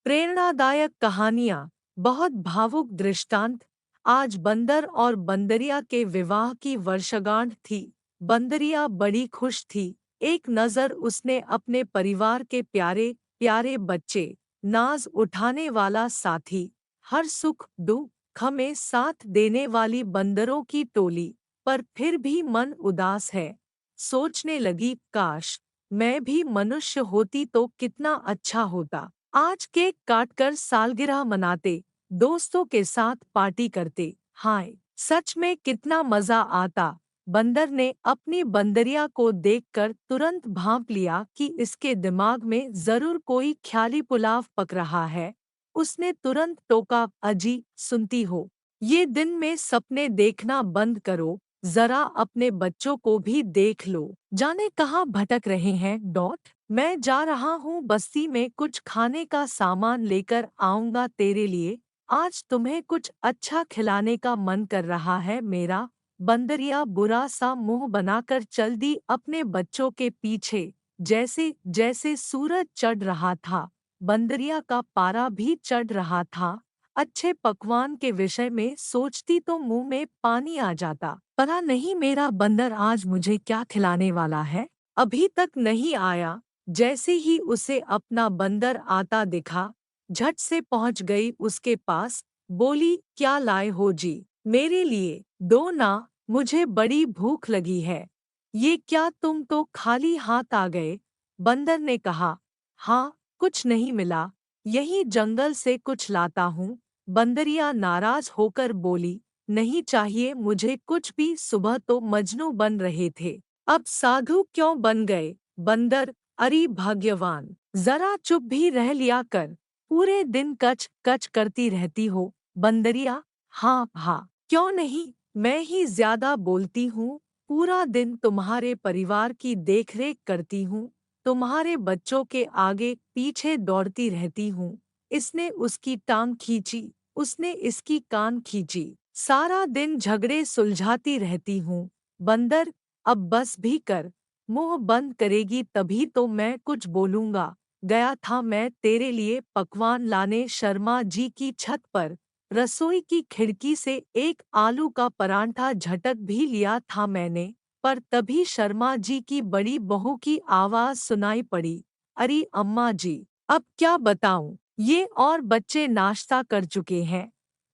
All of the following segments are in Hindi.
प्रेरणादायक कहानियाँ। बहुत भावुक दृष्टांत। आज बंदर और बंदरिया के विवाह की वर्षगांठ थी। बंदरिया बड़ी खुश थी। एक नज़र उसने अपने परिवार के प्यारे प्यारे बच्चे, नाज उठाने वाला साथी, हर सुख दुख में साथ देने वाली बंदरों की टोली, पर फिर भी मन उदास है। सोचने लगी, काश मैं भी मनुष्य होती तो कितना अच्छा होता। आज केक काटकर सालगिरह मनाते, दोस्तों के साथ पार्टी करते। हाय, सच में कितना मजा आता। बंदर ने अपनी बंदरिया को देखकर तुरंत भांप लिया कि इसके दिमाग में जरूर कोई ख्याली पुलाव पक रहा है। उसने तुरंत टोका, अजी सुनती हो, ये दिन में सपने देखना बंद करो, जरा अपने बच्चों को भी देख लो। जाने कहाँ भटक रहे हैं। मैं जा रहा हूँ बस्ती में, कुछ खाने का सामान लेकर आऊंगा तेरे लिए। आज तुम्हें कुछ अच्छा खिलाने का मन कर रहा है मेरा। बंदरिया बुरा सा मुंह बनाकर चल दी अपने बच्चों के पीछे। जैसे जैसे सूरज चढ़ रहा था, बंदरिया का पारा भी चढ़ रहा था। अच्छे पकवान के विषय में सोचती तो मुंह में पानी आ जाता। पता नहीं मेरा बंदर आज मुझे क्या खिलाने वाला है। अभी तक नहीं आया। जैसे ही उसे अपना बंदर आता दिखा, झट से पहुंच गई उसके पास। बोली, क्या लाए हो जी? मेरे लिए दो ना, मुझे बड़ी भूख लगी है। ये क्या, तुम तो खाली हाथ आ गए? बंदर ने कहा, हाँ, कुछ नहीं मिला, यही जंगल से कुछ लाता हूँ। बंदरिया नाराज होकर बोली, नहीं चाहिए मुझे कुछ भी, सुबह तो मजनू बन रहे थे, अब साधु क्यों बन गए? बंदर, अरे भाग्यवान, जरा चुप भी रह लिया कर, पूरे दिन कच कच करती रहती हो। बंदरिया, हाँ हाँ, क्यों नहीं, मैं ही ज्यादा बोलती हूँ। पूरा दिन तुम्हारे परिवार की देखरेख करती हूँ, तुम्हारे बच्चों के आगे पीछे दौड़ती रहती हूँ। इसने उसकी टांग खींची, उसने इसकी कान खींची, सारा दिन झगड़े सुलझाती रहती हूँ। बंदर, अब बस भी कर, मुंह बंद करेगी तभी तो मैं कुछ बोलूंगा। गया था मैं तेरे लिए पकवान लाने शर्मा जी की छत पर, रसोई की खिड़की से एक आलू का परांठा झटक भी लिया था मैंने, पर तभी शर्मा जी की बड़ी बहू की आवाज सुनाई पड़ी, अरे अम्मा जी, अब क्या बताऊं, ये और बच्चे नाश्ता कर चुके हैं,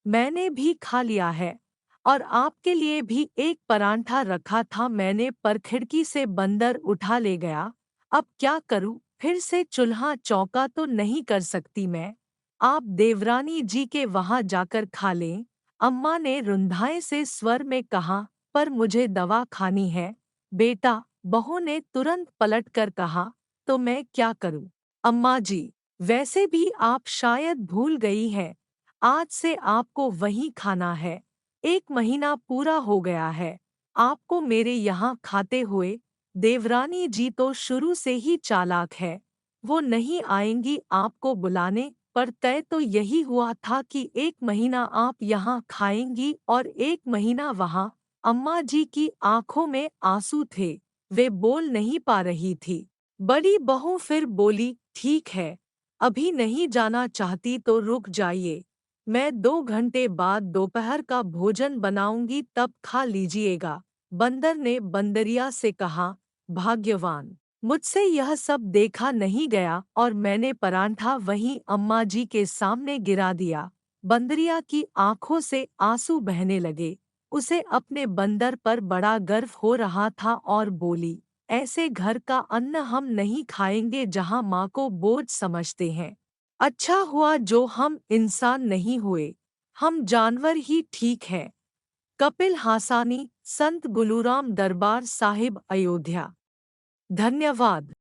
मैंने भी खा लिया है, और आपके लिए भी एक परांठा रखा था मैंने, पर खिड़की से बंदर उठा ले गया। अब क्या करूं, फिर से चूल्हा चौका तो नहीं कर सकती मैं। आप देवरानी जी के वहां जाकर खा लें, अम्मा ने रुंधाए से स्वर में कहा, पर मुझे दवा खानी है। बेटा, बहू ने तुरंत पलटकर कहा, तो मैं क्या करूं? अम्मा जी, वैसे भी आप शायद भूल गई हैं, आज से आपको वहीं खाना है। 1 महीना पूरा हो गया है आपको मेरे यहाँ खाते हुए। देवरानी जी तो शुरू से ही चालाक है, वो नहीं आएंगी आपको बुलाने, पर तय तो यही हुआ था कि 1 महीना आप यहाँ खाएंगी और 1 महीना वहाँ। अम्मा जी की आंखों में आंसू थे, वे बोल नहीं पा रही थी। बड़ी बहू फिर बोली, ठीक है, अभी नहीं जाना चाहती तो रुक जाइए, मैं 2 घंटे बाद दोपहर का भोजन बनाऊंगी तब खा लीजिएगा। बंदर ने बंदरिया से कहा, भाग्यवान, मुझसे यह सब देखा नहीं गया और मैंने परांठा वहीं अम्मा जी के सामने गिरा दिया। बंदरिया की आंखों से आंसू बहने लगे। उसे अपने बंदर पर बड़ा गर्व हो रहा था और बोली, ऐसे घर का अन्न हम नहीं खाएंगे जहां माँ को बोझ समझते हैं। अच्छा हुआ जो हम इंसान नहीं हुए, हम जानवर ही ठीक है। कपिल हासानी, संत गुलूराम दरबार साहिब, अयोध्या। धन्यवाद।